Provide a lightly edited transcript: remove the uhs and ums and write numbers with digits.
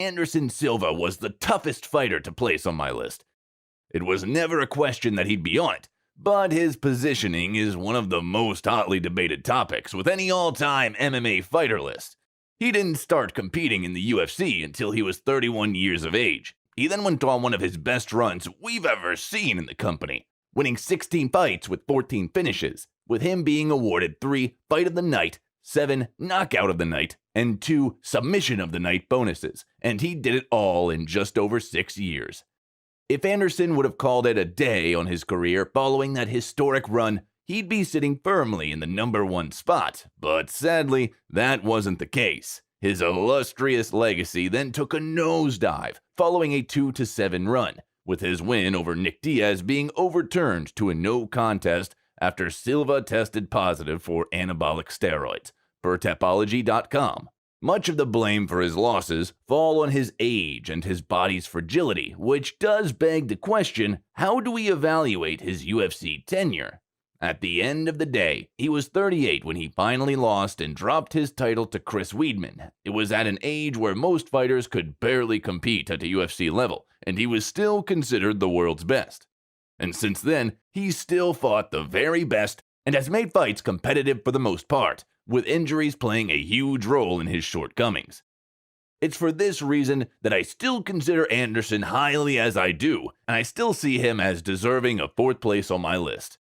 Anderson Silva was the toughest fighter to place on my list. It was never a question that he'd be on it, but his positioning is one of the most hotly debated topics with any all-time MMA fighter list. He didn't start competing in the UFC until he was 31 years of age. He then went on one of his best runs we've ever seen in the company, winning 16 fights with 14 finishes, with him being awarded 3 Fight of the Night, 7 Knockout of the Night, and 2 Submission of the Night bonuses, and he did it all in just over 6 years. If Anderson would have called it a day on his career following that historic run, he'd be sitting firmly in the #1 spot, but sadly, that wasn't the case. His illustrious legacy then took a nosedive following a 2-7 run, with his win over Nick Diaz being overturned to a no contest after Silva tested positive for anabolic steroids, per Tapology.com. Much of the blame for his losses fall on his age and his body's fragility, which does beg the question, how do we evaluate his UFC tenure? At the end of the day, he was 38 when he finally lost and dropped his title to Chris Weidman. It was at an age where most fighters could barely compete at a UFC level, and he was still considered the world's best. And since then, he's still fought the very best and has made fights competitive for the most part, with injuries playing a huge role in his shortcomings. It's for this reason that I still consider Anderson highly as I do, and I still see him as deserving of 4th place on my list.